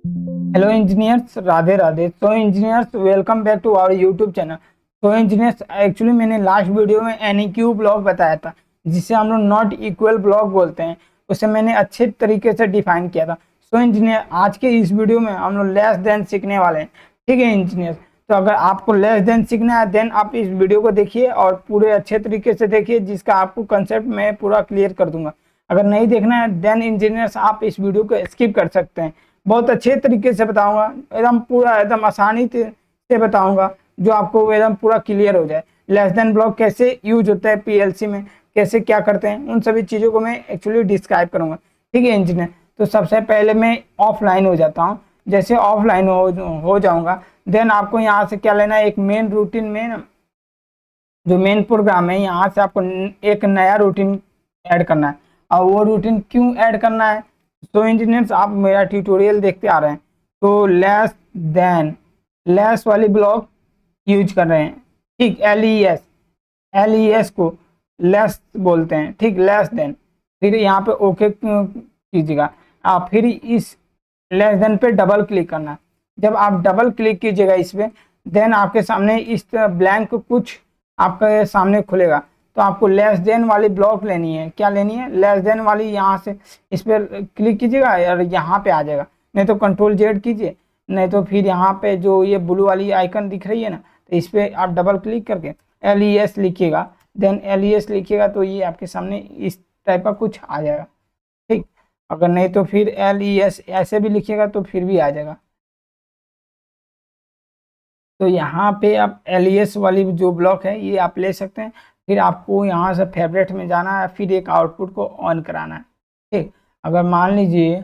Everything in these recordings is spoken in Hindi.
Hello engineers, Radhe Radhe. तो engineers, welcome back to our YouTube channel. तो इंजीनियर्स, एक्चुअली मैंने लास्ट वीडियो में एनईक्यू ब्लॉक बताया था, जिसे हम लोग नॉट इक्वल ब्लॉक बोलते हैं। उसे मैंने अच्छे तरीके से डिफाइन किया था। सो इंजीनियर, आज के इस वीडियो में हम लोग लेस देन सीखने वाले हैं। ठीक है इंजीनियर, तो अगर आपको लेस देन सीखना है देन आप इस वीडियो को देखिए और पूरे अच्छे तरीके से देखिए, जिसका आपको कंसेप्ट मैं पूरा क्लियर कर दूंगा। अगर नहीं देखना है देन इंजीनियर्स आप इस वीडियो को स्किप कर सकते हैं। बहुत अच्छे तरीके से बताऊंगा, एकदम पूरा एकदम आसानी से बताऊंगा, जो आपको एकदम पूरा क्लियर हो जाए। लेस देन ब्लॉक कैसे यूज होता है पीएलसी में, कैसे क्या करते हैं, उन सभी चीज़ों को मैं एक्चुअली डिस्क्राइब करूंगा। ठीक है इंजीनियर, तो सबसे पहले मैं ऑफलाइन हो जाता हूँ। जैसे ऑफलाइन हो जाऊंगा देन आपको यहाँ से क्या लेना है, एक मेन रूटीन में जो मेन प्रोग्राम है, यहाँ से आपको एक नया रूटीन ऐड करना है। और वो रूटीन क्यों ऐड करना है, तो इंजीनियर्स आप मेरा ट्यूटोरियल देखते आ रहे हैं, तो देन लेस वाली ब्लॉक यूज कर रहे हैं। ठीक, एल ई एस को लेस बोलते हैं। ठीक, लेस देन, फिर यहाँ पे ओके कीजिएगा। आप फिर इस लेस देन पे डबल क्लिक करना है। जब आप डबल क्लिक कीजिएगा इस पे, देन आपके सामने इस ब्लैंक कुछ आपके सामने खुलेगा। तो आपको लेस देन वाली ब्लॉक लेनी है। क्या लेनी है? लेस देन वाली। यहाँ से इस पर क्लिक कीजिएगा और यहाँ पे आ जाएगा, नहीं तो कंट्रोल जेड कीजिए, नहीं तो फिर यहाँ पे जो ये ब्लू वाली आइकन दिख रही है ना, तो इस पर आप डबल क्लिक करके LES लिखिएगा। देन LES लिखिएगा तो ये आपके सामने इस टाइप का कुछ आ जाएगा। ठीक, अगर नहीं तो फिर LES ऐसे भी लिखिएगा तो फिर भी आ जाएगा। तो यहाँ पे आप LES वाली जो ब्लॉक है ये आप ले सकते हैं। फिर आपको यहाँ से फेवरेट में जाना है, फिर एक आउटपुट को ऑन कराना है। ठीक, अगर मान लीजिए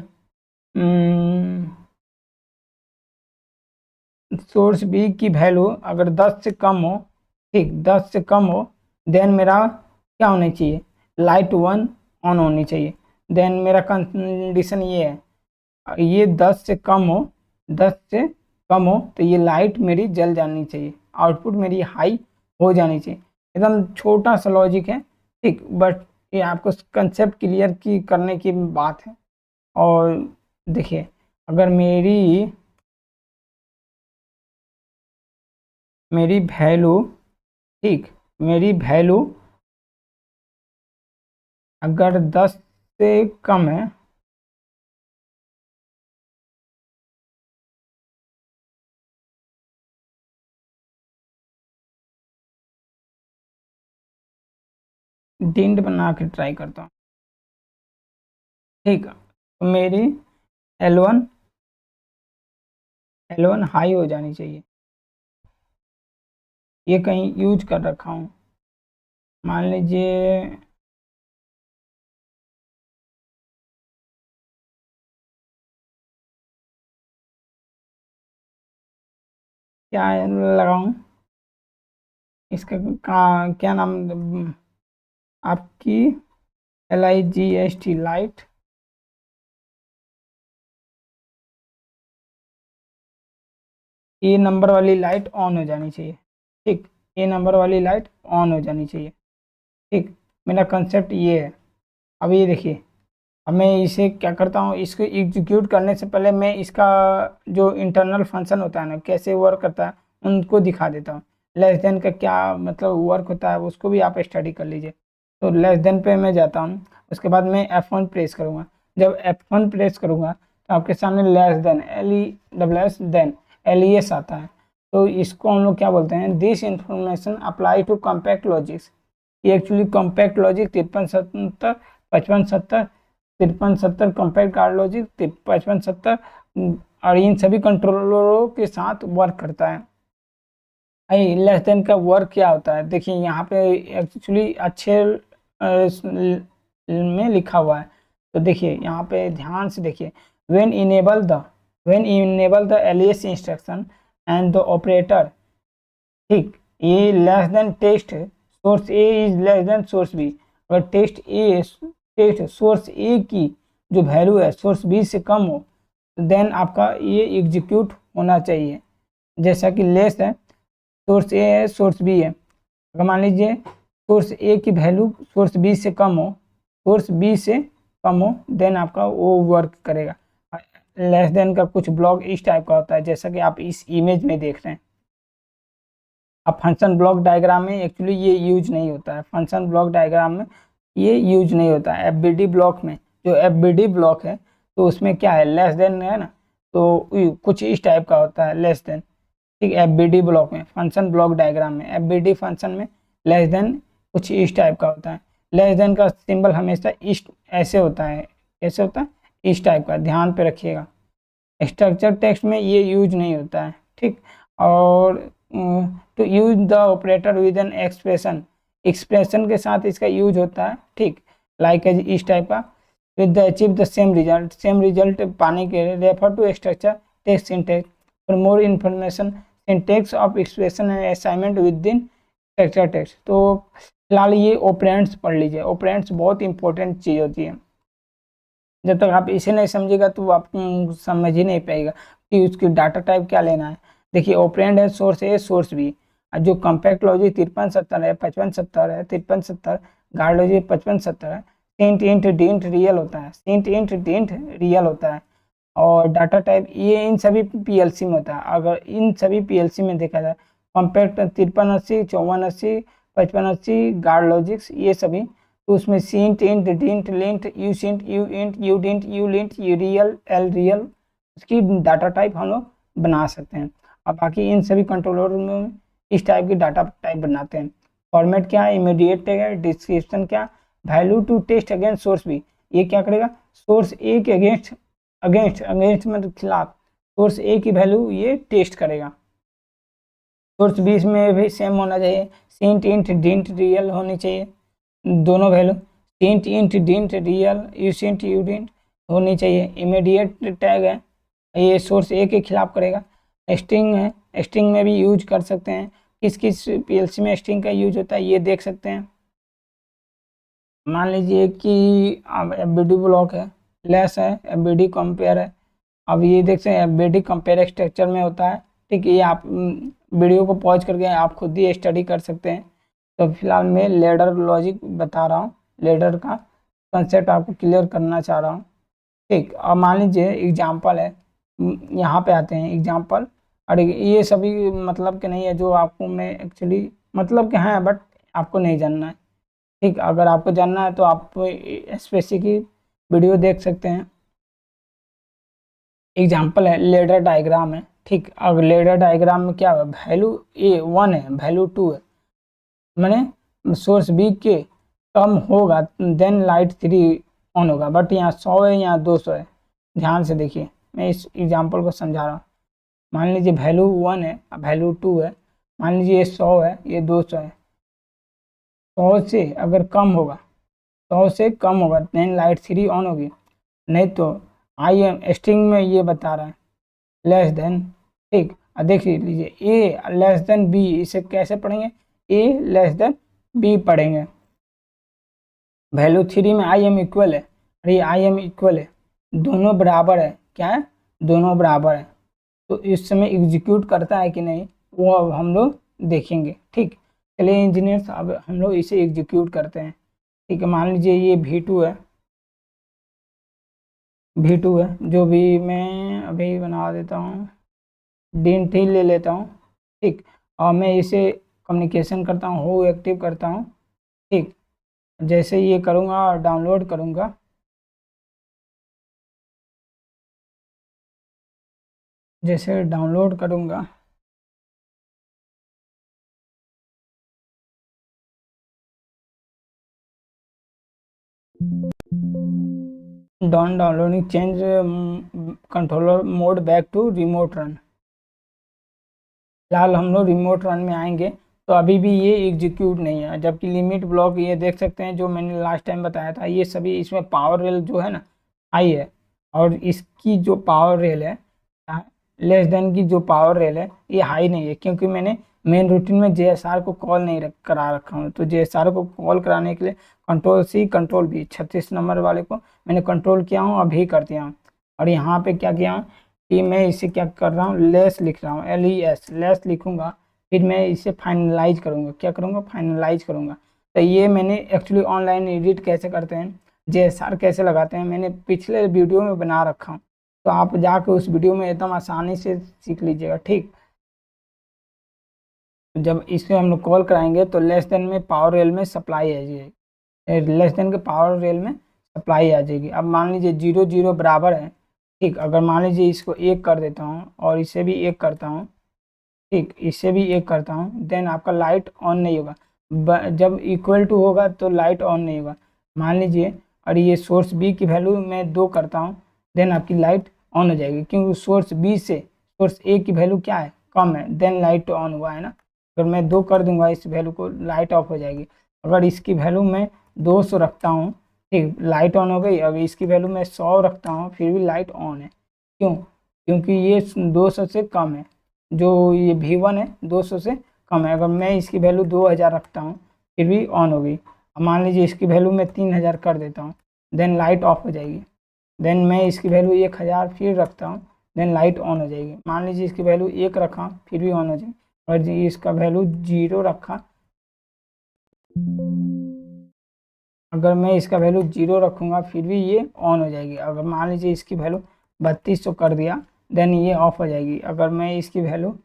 सोर्स बी की वैल्यू अगर 10 से कम हो, ठीक 10 से कम हो, देन मेरा क्या होना चाहिए, लाइट 1 ऑन होनी चाहिए। देन मेरा कंडीशन ये है, ये 10 से कम हो, 10 से कम हो तो ये लाइट मेरी जल जानी चाहिए, आउटपुट मेरी हाई हो जानी चाहिए। एकदम छोटा सा लॉजिक है। ठीक, बट ये आपको कंसेप्ट क्लियर की करने की बात है। और देखिए, अगर मेरी मेरी वैल्यू, ठीक, मेरी वैल्यू अगर 10 से कम है, डिंड बना के ट्राई करता हूँ। ठीक, तो मेरी L1 हाई हो जानी चाहिए। ये कहीं यूज कर रखा हूँ, मान लीजिए क्या लगाऊं इसका, क्या नाम, आपकी LIGST लाइट, ए नंबर वाली लाइट ऑन हो जानी चाहिए। ठीक, ए नंबर वाली लाइट ऑन हो जानी चाहिए। ठीक, मेरा कंसेप्ट ये है। अब ये देखिए, अब मैं इसे क्या करता हूँ, इसको एग्जीक्यूट करने से पहले मैं इसका जो इंटरनल फंक्शन होता है ना, कैसे वर्क करता है उनको दिखा देता हूँ। लेस देन का क्या मतलब वर्क होता है उसको भी आप स्टडी कर लीजिए। तो लेस देन पे मैं जाता हूँ, उसके बाद मैं F1 प्रेस करूँगा। जब F1 प्रेस करूँगा तो आपके सामने less than LESS than LES आता है। तो इसको हम लोग क्या बोलते हैं, this information apply to compact logics. ये actually compact logic 5370 5570 5370 compact card logic 5570 और इन सभी कंट्रोलरों के साथ वर्क करता है। लेस देन का वर्क क्या होता है, देखिए यहाँ पे एक्चुअली अच्छे में लिखा हुआ है। तो देखिए यहाँ पे ध्यान से देखिए, when enable the LES instruction and the operator. ठीक, ये less than test source A is less than source B. अगर टेस्ट सोर्स ए की जो वैल्यू है सोर्स बी से कम हो, देन आपका ये एग्जीक्यूट होना चाहिए। जैसा कि लेस है, सोर्स ए है, सोर्स बी है। अगर मान लीजिए सोर्स ए की वैल्यू सोर्स बी से कम हो, देन आपका वो वर्क करेगा। लेस देन का कुछ ब्लॉक इस टाइप का होता है, जैसा कि आप इस इमेज में देख रहे हैं। अब फंक्शन ब्लॉक डायग्राम में एक्चुअली ये यूज नहीं होता है, फंक्शन ब्लॉक डायग्राम में ये यूज नहीं होता है। एफबीडी ब्लॉक में, जो एफबीडी ब्लॉक है तो उसमें क्या है, लेस देन है ना, तो कुछ इस टाइप का होता है लेस देन। ठीक, एफबीडी ब्लॉक में, फंक्शन ब्लॉक डायग्राम में एफबीडी फंक्शन में लेस देन कुछ इस टाइप का होता है। लेस देन का सिंबल हमेशा इस ऐसे होता है, कैसे होता है, इस टाइप का, ध्यान पे रखिएगा। स्ट्रक्चर टेक्स्ट में ये यूज नहीं होता है। ठीक, और to use the operator with an expression, expression के साथ इसका यूज होता है। ठीक, लाइक इस टाइप का, with the achieve the same result पाने के लिए refer to structure text syntax for more information syntax of expression and assignment within structure text. तो फिलहाल ये ऑपरेंड्स पढ़ लीजिए, ऑपरेंड्स बहुत इंपॉर्टेंट चीज़ होती है। जब तक आप इसे नहीं समझेगा तो आप समझ ही नहीं पाएगा कि उसकी डाटा टाइप क्या लेना है। देखिए, ऑपरेंड है सोर्स ए सोर्स बी, जो कॉम्पैक्ट लॉजिक 5370 है, 5570 है, 5370, गार्ड लॉजिक 5570 है। सेंट इंट डिंट रियल होता है, सेंट इंट डिंट रियल होता है। और डाटा टाइप ये इन सभी पीएलसी में होता है। अगर इन सभी पीएलसी में देखा जाए, कॉम्पैक्ट 5380, 5480, 5580, गार्ड लॉजिक्स, ये सभी, तो उसमें seat int didn't lint you Sint you int you didn't you lint you real L real, उसकी डाटा टाइप हम लोग बना सकते हैं। अब बाकी इन सभी कंट्रोलर में इस टाइप की डाटा टाइप बनाते हैं। फॉर्मेट क्या है, इमीडिएट टैग है, डिस्क्रिप्शन क्या, value to test against source B, ये क्या करेगा, सोर्स ए के अगेंस्ट, अगेंस्ट मतलब खिलाफ, सोर्स ए की वैल्यू ये टेस्ट करेगा। सोर्स बी में भी सेम होना चाहिए, सेंट इंट डिंट रियल होनी चाहिए दोनों value, SINT INT DINT real U SINT U DINT होनी चाहिए। इमीडिएट टैग है, ये सोर्स ए के खिलाफ करेगा। स्ट्रिंग है, स्ट्रिंग में भी यूज कर सकते हैं, किस किस पीएलसी में स्ट्रिंग का यूज होता है ये देख सकते हैं। मान लीजिए कि अब एफबीडी ब्लॉक है, लेस है, एफबीडी कंपेयर है। अब ये देख सकते हैं एफबीडी कंपेयर स्ट्रक्चर में होता है। ठीक है, ये आप वीडियो को पॉज करके आप खुद ही स्टडी कर सकते हैं। तो फिलहाल मैं लेडर लॉजिक बता रहा हूँ, लेडर का कंसेप्ट आपको क्लियर करना चाह रहा हूँ। ठीक, अब मान लीजिए एग्जाम्पल है, यहाँ पे आते हैं एग्जाम्पल। और ये सभी मतलब के नहीं है, जो आपको मैं एक्चुअली मतलब के हैं, बट आपको नहीं जानना है। ठीक, अगर आपको जानना है तो आप स्पेसिफिक वीडियो देख सकते हैं। एग्जाम्पल है, लेडर डायग्राम है। ठीक, अब लेडर डायग्राम में क्या है, वैल्यू ए 1 है, वैल्यू 2 है, मैंने सोर्स बी के कम होगा देन लाइट 3 ऑन होगा, बट यहाँ 100 है, यहाँ 200 है। ध्यान से देखिए, मैं इस एग्जाम्पल को समझा रहा हूँ। मान लीजिए वैल्यू 1 है, वैल्यू 2 है, मान लीजिए ये 100 है, ये 200 है। 100 से अगर कम होगा, 100 से कम होगा देन लाइट 3 ऑन होगी, नहीं तो आई एम स्ट्रिंग में ये बता रहा है लेस देन। ठीक, देख लीजिए ए लेस देन बी, इसे कैसे पढ़ेंगे, ए लेस देन बी पढ़ेंगे। वैल्यू 3 में आई एम इक्वल है, अरे आई एम इक्वल है, दोनों बराबर है, क्या है, दोनों बराबर है। तो इस समय एग्जीक्यूट करता है कि नहीं वो अब हम लोग देखेंगे। ठीक, चलिए इंजीनियर्स, अब हम लोग इसे एग्जीक्यूट करते हैं। ठीक है, मान लीजिए ये V2 है, V2 है, जो भी मैं अभी बना देता हूँ, डिंट ही ले लेता हूँ। ठीक, और मैं इसे कम्युनिकेशन करता हूँ, हो एक्टिव करता हूँ। ठीक, जैसे ये करूँगा डाउनलोड करूँगा, जैसे डाउनलोड करूँगा downloading change controller mode back to remote run. फिलहाल हम लोग रिमोट रन में आएंगे तो अभी भी ये एग्जीक्यूट नहीं है, जबकि लिमिट ब्लॉक ये देख सकते हैं जो मैंने लास्ट टाइम बताया था, ये सभी इसमें पावर रेल जो है ना हाई है, और इसकी जो पावर रेल है लेस देन की जो पावर रेल है ये हाई नहीं है, क्योंकि मैंने मेन रूटीन में जेएसआर को कॉल नहीं करा रखा हूँ। तो जेएसआर को कॉल कराने के लिए control C control B 36 number वाले को मैंने कंट्रोल किया हूँ, अभी कर दिया हूँ। और यहाँ पे क्या किया हूँ कि मैं इसे क्या कर रहा हूँ, लेस लिख रहा हूँ, LES लेस लिखूंगा, फिर मैं इसे फाइनलाइज करूँगा, क्या करूँगा, फाइनलाइज करूँगा। तो ये मैंने एक्चुअली ऑनलाइन एडिट कैसे करते हैं, जेएसआर कैसे लगाते हैं, मैंने पिछले वीडियो में बना रखा हूँ, तो आप जाके उस वीडियो में एकदम आसानी से सीख लीजिएगा। ठीक, जब इसे हम लोग कॉल कराएंगे तो लेस देन में पावर रेल में सप्लाई आ जाएगी, लेस देन के पावर रेल में सप्लाई आ जाएगी। अब मान लीजिए 0 0 बराबर है। ठीक, अगर मान लीजिए इसको 1 कर देता हूँ और इसे भी 1 करता हूँ, ठीक, इसे भी 1 करता हूँ, देन आपका लाइट ऑन नहीं होगा। जब इक्वल टू होगा तो लाइट ऑन नहीं होगा। मान लीजिए और ये सोर्स बी की वैल्यू मैं 2 करता हूँ, देन आपकी लाइट ऑन हो जाएगी, क्योंकि सोर्स बी से सोर्स ए की वैल्यू क्या है, कम है, देन लाइट ऑन हुआ है ना। अगर मैं 2 कर दूंगा इस वैल्यू को, लाइट ऑफ हो जाएगी। अगर इसकी वैल्यू मैं 200 रखता हूँ, ठीक, लाइट ऑन हो गई। अगर इसकी वैल्यू मैं 100 रखता हूँ फिर भी लाइट ऑन है। क्यों? क्योंकि ये 200 से कम है, जो ये V1 है 200 से कम है। अगर मैं इसकी वैल्यू 2000 रखता हूँ फिर भी ऑन हो गई। अब मान लीजिए इसकी वैल्यू मैं 3000 कर देता हूँ, देन लाइट ऑफ हो जाएगी। देन मैं इसकी वैल्यू 1000 फिर रखता हूँ, देन लाइट ऑन हो जाएगी। मान लीजिए इसकी वैल्यू 1 रखा फिर भी ऑन हो जाएगी, और इसका वैल्यू 0 रखा, अगर मैं इसका वैल्यू 0 रखूँगा फिर भी ये ऑन हो जाएगी। अगर मान लीजिए इसकी वैल्यू 3200 कर दिया, देन ये ऑफ हो जाएगी। अगर मैं इसकी वैल्यू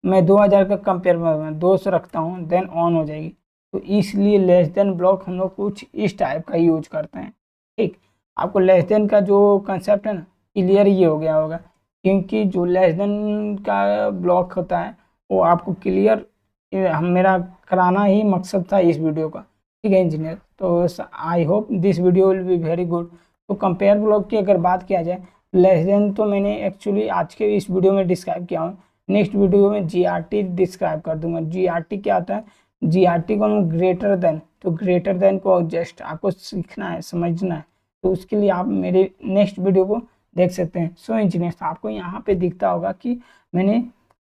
मैं 2000 का कंपेयर में 200 रखता हूँ, देन ऑन हो जाएगी। तो इसलिए लेस देन ब्लॉक हम लोग कुछ इस टाइप का यूज करते हैं। ठीक, आपको लेस देन का जो कंसेप्ट है ना, क्लियर ये हो गया होगा, क्योंकि जो लेस देन का ब्लॉक होता है वो आपको क्लियर मेरा कराना ही मकसद था इस वीडियो का। ठीक है इंजीनियर, तो I hope this video will be very good. तो कंपेयर ब्लॉक की अगर बात किया जाए, लेस देन तो मैंने एक्चुअली आज के इस वीडियो में डिस्क्राइब किया हूँ। नेक्स्ट वीडियो में GRT डिस्क्राइब कर दूंगा। GRT क्या होता है, GRT को हम ग्रेटर देन, तो ग्रेटर देन को जस्ट आपको सीखना है, समझना है। तो उसके लिए आप मेरे नेक्स्ट वीडियो को देख सकते हैं। सो इंजीनियर्स, आपको यहाँ पे दिखता होगा कि मैंने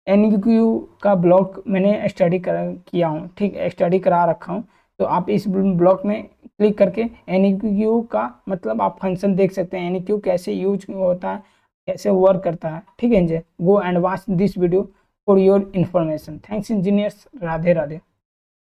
NQ का ब्लॉक मैंने स्टडी किया हूँ, ठीक, स्टडी करा रखा हूँ। तो आप इस ब्लॉक में क्लिक करके NQ का मतलब आप फंक्शन देख सकते हैं, NQ कैसे यूज होता है, कैसे वर्क करता है। ठीक है engineer, go and watch this video for your information. Thanks engineers, Radhe Radhe.